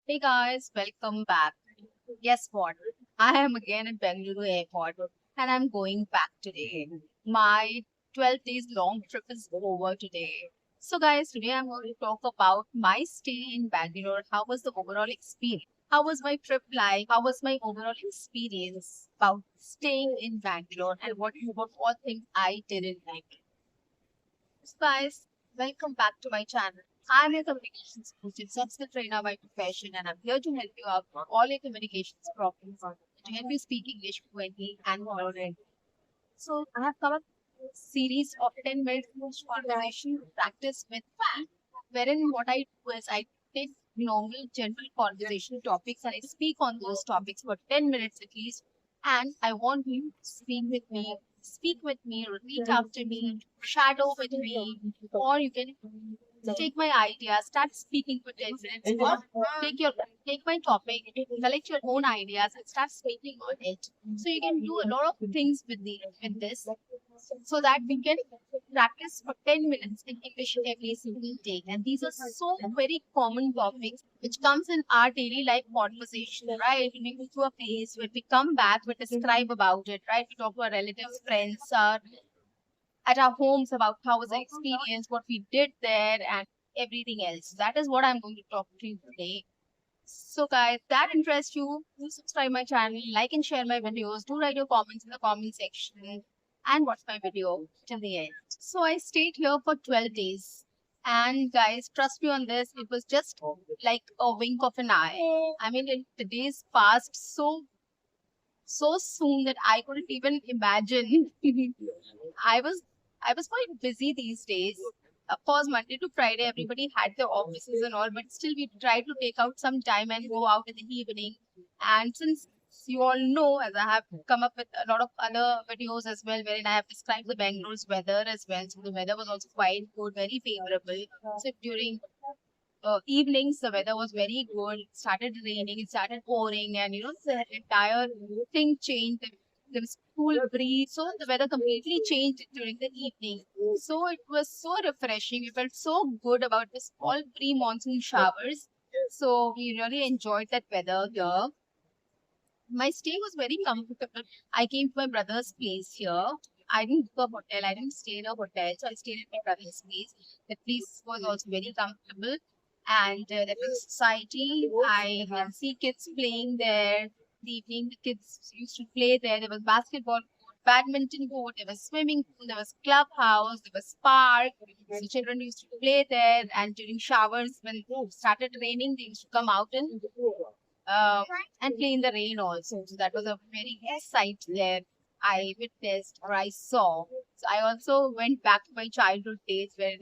Hey guys, welcome back. Guess what? I am again at Bengaluru airport and I'm going back today. My 12 days long trip is over today. So guys, today I'm going to talk about my stay in Bangalore. How was the overall experience? How was my trip like? How was my overall experience about staying in Bangalore and what all things I did in Bangalore? So guys, welcome back to my channel. I'm your communications coach and successful trainer by profession, and I'm here to help you out with all your communications problems to help you speak English fluently and fluently. So I have come up with a series of 10 minutes conversation practice with me, wherein what I do is I take normal general conversation topics and I speak on those topics for 10 minutes at least. And I want you to speak with me, repeat after me, shadow with me, or you can take my idea, start speaking for 10 minutes, or take your take my topic, collect your own ideas and start speaking on it. So you can do a lot of things with this so that we can practice for 10 minutes in English every single day. And these are so very common topics which comes in our daily life conversation, right? When we go to a place, when we come back, we describe about it, right? We talk to our relatives, friends, at our homes about how was the experience, what we did there, and everything else. That is what I'm going to talk to you today. So, guys, that interests you, do subscribe my channel, like and share my videos. Do write your comments in the comment section and watch my video till the end. So, I stayed here for 12 days. And guys, trust me on this, it was just like a wink of an eye. I mean, the days passed so soon that I couldn't even imagine. I was I was quite busy these days. Of course, Monday to Friday, everybody had their offices and all, but still we try to take out some time and go out in the evening. And since you all know, as I have come up with a lot of other videos as well, wherein I have described the Bangalore's weather as well. So the weather was also quite good, very favorable. So during evenings, the weather was very good. It started raining, it started pouring, and the entire thing changed. There was cool breeze, so the weather completely changed during the evening. So it was so refreshing. We felt so good about this all pre-monsoon showers. So we really enjoyed that weather here. My stay was very comfortable. I came to my brother's place here. I didn't book a hotel. I didn't stay in a hotel, so I stayed at my brother's place. The place was also very comfortable, and there was society. I can see kids playing there. The evening, the kids used to play there. There was basketball court, badminton court, there was swimming pool, there was clubhouse, there was park. So children used to play there, and during showers, when it started raining, they used to come out um, and play in the rain also. So that was a very nice sight there. I witnessed or I saw. So I also went back to my childhood days where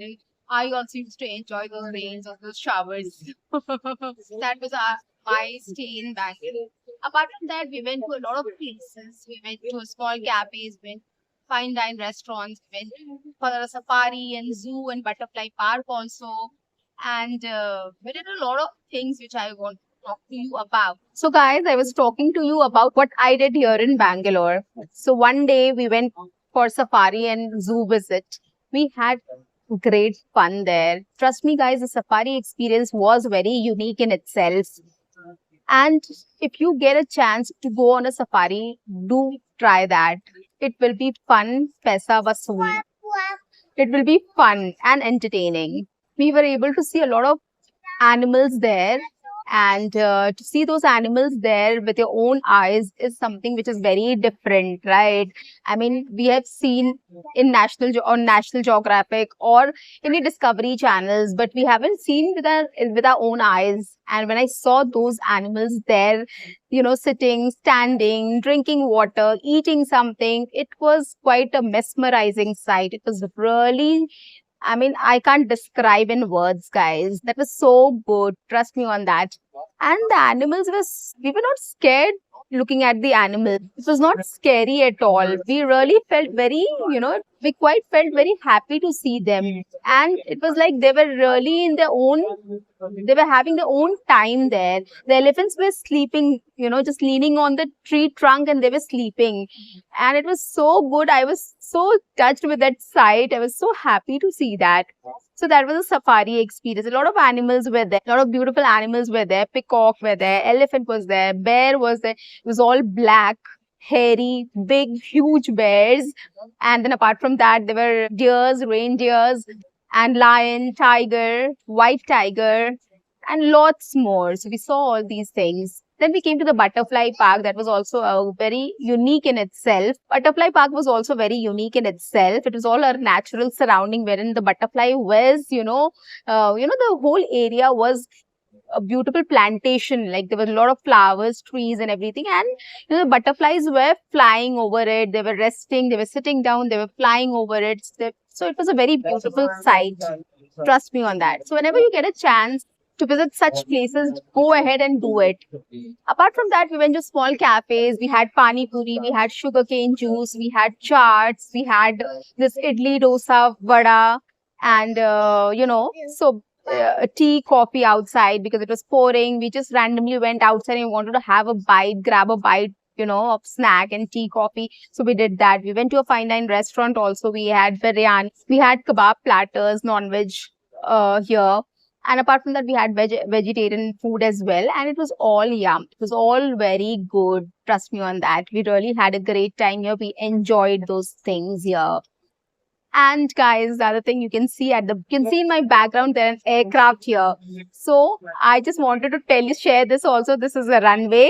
I also used to enjoy those rains or those showers. That was my stay in Bangalore. Apart from that, we went to a lot of places. We went to small cafes, we went fine dine restaurants, we went for a safari and zoo and butterfly park also. And we did a lot of things which I want to talk to you about. So, guys, I was talking to you about what I did here in Bangalore. So, one day we went for safari and zoo visit. We had great fun there. Trust me, guys, the safari experience was very unique in itself. And if you get a chance to go on a safari, do try that. It will be fun, paisa vasool. It will be fun and entertaining. We were able to see a lot of animals there, and to see those animals there with your own eyes is something which is very different, right? I mean, we have seen in on National Geographic or any Discovery channels, but we haven't seen with our own eyes. And when I saw those animals there, sitting, standing, drinking water, eating something, it was quite a mesmerizing sight. It was really, I mean, I can't describe in words, guys. That was so good. Trust me on that. And the animals we were not scared looking at the animals. It was not scary at all. We really felt very, we quite felt very happy to see them. And it was like they were really in their own, they were having their own time there. The elephants were sleeping, just leaning on the tree trunk and they were sleeping. And it was so good. I was so touched with that sight. I was so happy to see that. So that was a safari experience. A lot of animals were there. A lot of beautiful animals were there. Peacock were there. Elephant was there. Bear was there. It was all black, hairy, big, huge bears. And then apart from that, there were deers, reindeers, and lion, tiger, white tiger, and lots more. So we saw all these things. Then we came to the butterfly park. That was also very unique in itself. Butterfly park was also very unique in itself. It was all a natural surrounding wherein the butterfly was, the whole area was a beautiful plantation. Like there were a lot of flowers, trees, and everything. And the butterflies were flying over it. They were resting. They were sitting down. They were flying over it. So it was a very beautiful sight. Trust me on that. So whenever you get a chance to visit such places, go ahead and do it. Apart from that, we went to small cafes. We had pani puri, we had sugarcane juice, we had chaats, we had this idli, dosa, vada, and tea, coffee outside because it was pouring. We just randomly went outside and wanted to have a bite, grab a bite, of snack and tea, coffee. So we did that. We went to a fine dine restaurant also. We had biryani, we had kebab platters, non-veg here. And apart from that, we had vegetarian food as well. And it was all yum. It was all very good. Trust me on that. We really had a great time here. We enjoyed those things here. And guys, the other thing you can see in my background, there is an aircraft here. So I just wanted to share this also. This is a runway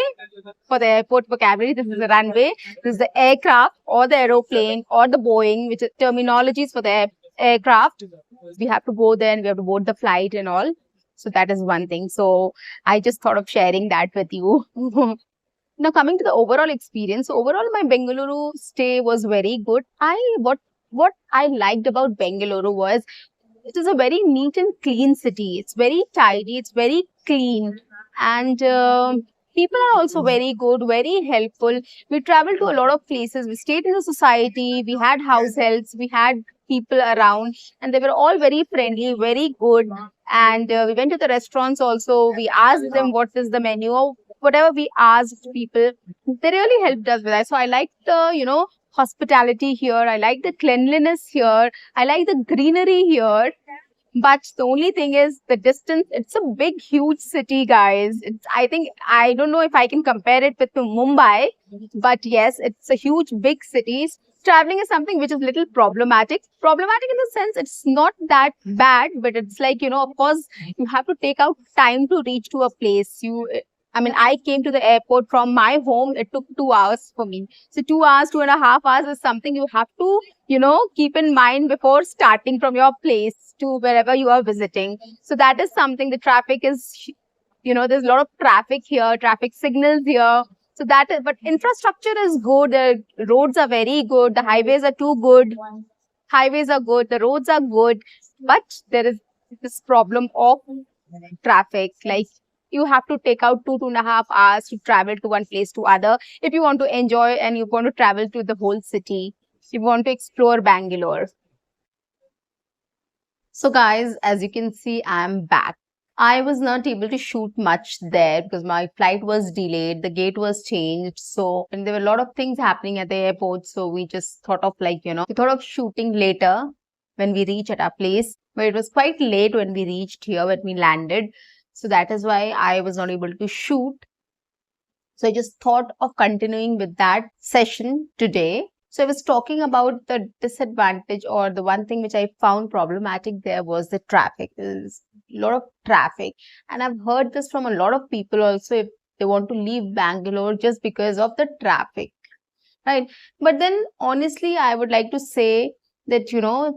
for the airport vocabulary. This is a runway. This is the aircraft or the aeroplane or the Boeing, which is terminologies for the aircraft. We have to go there and we have to board the flight and all. So that is one thing. So I just thought of sharing that with you. Now coming to the overall experience. Overall, my Bengaluru stay was very good. What I liked about Bengaluru was it is a very neat and clean city. It's very tidy. It's very clean. And people are also very good, very helpful. We traveled to a lot of places. We stayed in the society. We had house helps. We had people around. And they were all very friendly, very good. And we went to the restaurants also. We asked them what is the menu or whatever we asked people. They really helped us with that. So I liked the, hospitality here. I like the cleanliness here. I like the greenery here. But the only thing is the distance. It's a big, huge city, guys. I don't know if I can compare it with Mumbai, but yes, it's a huge, big city. Traveling is something which is little problematic. Problematic in the sense it's not that bad, but it's like, of course, you have to take out time to reach to a place. I came to the airport from my home. It took 2 hours for me. So 2 hours, 2.5 hours is something you have to, keep in mind before starting from your place to wherever you are visiting. So that is something. The traffic is, there's a lot of traffic here, traffic signals here. So that is, but infrastructure is good. The roads are very good. The highways are too good. Highways are good. The roads are good. But there is this problem of traffic. Like, you have to take out 2.5 hours to travel to one place to other if you want to enjoy and you want to travel to the whole city. You want to explore Bangalore. So guys, as you can see, I'm back. I was not able to shoot much there because my flight was delayed. The gate was changed. And there were a lot of things happening at the airport. So we just thought of we thought of shooting later when we reach at our place. But it was quite late when we reached here, when we landed. So that is why I was not able to shoot. So I just thought of continuing with that session today. So I was talking about the disadvantage, or the one thing which I found problematic there was the traffic. There's a lot of traffic. And I've heard this from a lot of people also, if they want to leave Bangalore just because of the traffic. Right. But then honestly, I would like to say that,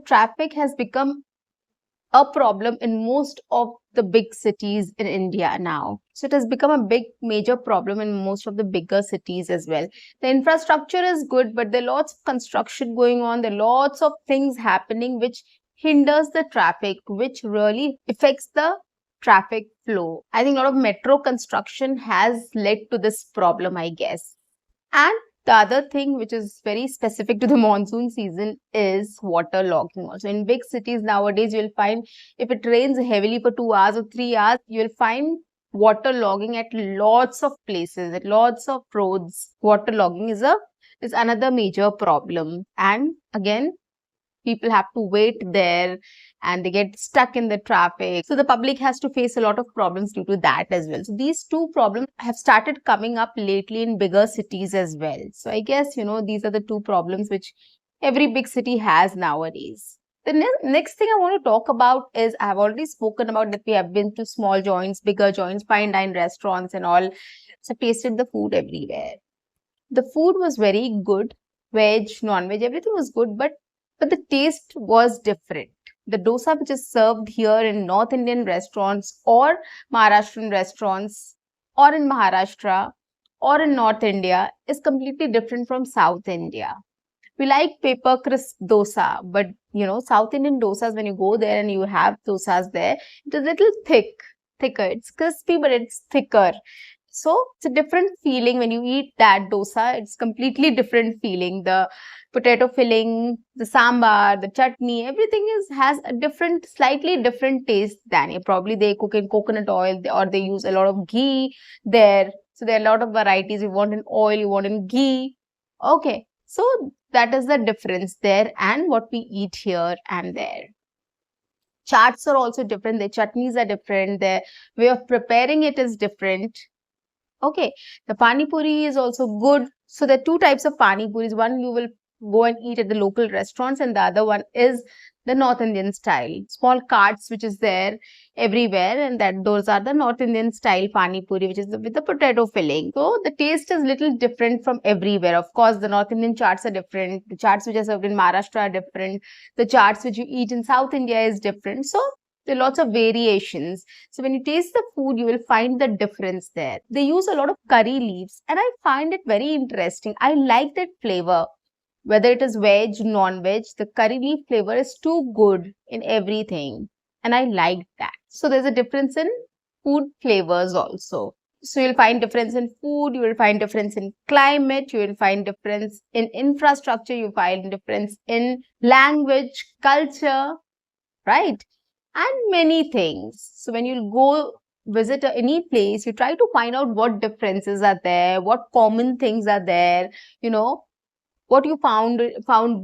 traffic has become a problem in most of the big cities in India now. So it has become a big major problem in most of the bigger cities as well. The infrastructure is good, but there are lots of construction going on. There are lots of things happening which hinders the traffic, which really affects the traffic flow. I think a lot of metro construction has led to this problem, I guess. And the other thing which is very specific to the monsoon season is water logging also. In big cities nowadays, you'll find if it rains heavily for 2 hours or 3 hours, you'll find water logging at lots of places, at lots of roads. Water logging is another major problem. And again, people have to wait there and they get stuck in the traffic. So the public has to face a lot of problems due to that as well. So these two problems have started coming up lately in bigger cities as well. So I guess, these are the two problems which every big city has nowadays. The next thing I want to talk about is, I have already spoken about that we have been to small joints, bigger joints, fine dine restaurants and all. So tasted the food everywhere. The food was very good, veg, non-veg, everything was good, but the taste was different. The dosa which is served here in North Indian restaurants or Maharashtrian restaurants or in Maharashtra or in North India is completely different from South India. We like paper crisp dosa, but South Indian dosas, when you go there and you have dosas there, it is a little thicker. It's crispy, but it's thicker. So it's a different feeling when you eat that dosa. It's completely different feeling. The potato filling, the sambar, the chutney, everything has a different, slightly different taste than it. Probably they cook in coconut oil or they use a lot of ghee there. So there are a lot of varieties. You want in oil, you want in ghee. Okay. So that is the difference there and what we eat here and there. Chaats are also different. The chutneys are different. The way of preparing it is different. Okay, the pani puri is also good. So there are two types of pani puris. One you will go and eat at the local restaurants, and the other one is the North Indian style. Small carts which is there everywhere, and those are the North Indian style pani puri, which is with the potato filling. So the taste is little different from everywhere. Of course, the North Indian chaats are different. The chaats which are served in Maharashtra are different. The chaats which you eat in South India is different. So there are lots of variations. So when you taste the food, you will find the difference there. They use a lot of curry leaves and I find it very interesting. I like that flavor. Whether it is veg, non-veg, the curry leaf flavor is too good in everything. And I like that. So there's a difference in food flavors also. So you'll find difference in food, you will find difference in climate, you will find difference in infrastructure, you find difference in language, culture, right? And many things. So when you go visit any place, you try to find out what differences are there, what common things are there, what you found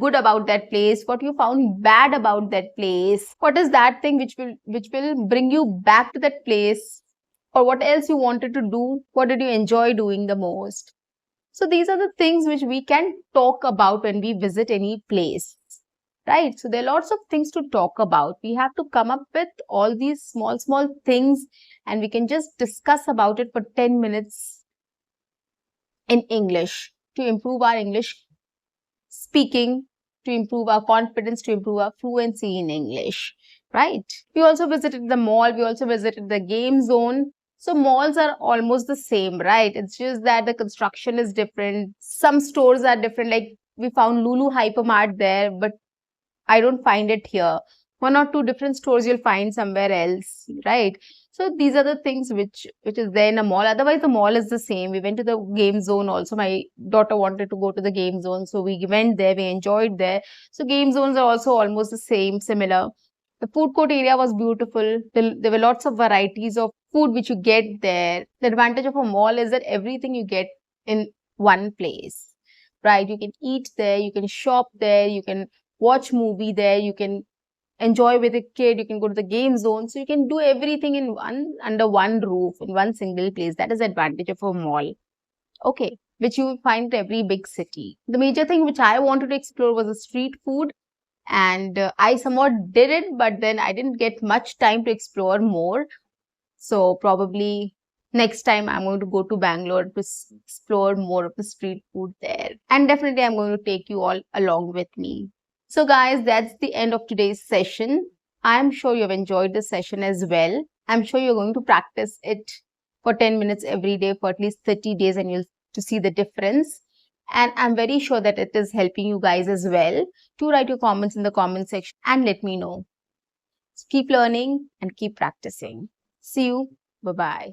good about that place, what you found bad about that place, what is that thing which will bring you back to that place, or what else you wanted to do, what did you enjoy doing the most. So these are the things which we can talk about when we visit any place. Right. So there are lots of things to talk about. We have to come up with all these small things and we can just discuss about it for 10 minutes in English to improve our English speaking, to improve our confidence, to improve our fluency in English. Right. We also visited the mall. We also visited the game zone. So malls are almost the same, right? It's just that the construction is different. Some stores are different. Like we found Lulu Hypermart there, but I don't find it here. One or two different stores you'll find somewhere else, right? So these are the things which is there in a mall. Otherwise, the mall is the same. We went to the game zone also. My daughter wanted to go to the game zone. So we went there. We enjoyed there. So game zones are also almost the same, similar. The food court area was beautiful. There were lots of varieties of food which you get there. The advantage of a mall is that everything you get in one place, right? You can eat there. You can shop there. You can watch movie there, you can enjoy with a kid, you can go to the game zone. So you can do everything under one roof, in one single place. That is the advantage of a mall. Okay, which you will find in every big city. The major thing which I wanted to explore was the street food. And I somewhat did it, but then I didn't get much time to explore more. So probably next time I'm going to go to Bangalore to explore more of the street food there. And definitely I'm going to take you all along with me. So guys, that's the end of today's session. I'm sure you've enjoyed the session as well. I'm sure you're going to practice it for 10 minutes every day for at least 30 days and you'll to see the difference. And I'm very sure that it is helping you guys as well. Do write your comments in the comment section and let me know. So keep learning and keep practicing. See you. Bye-bye.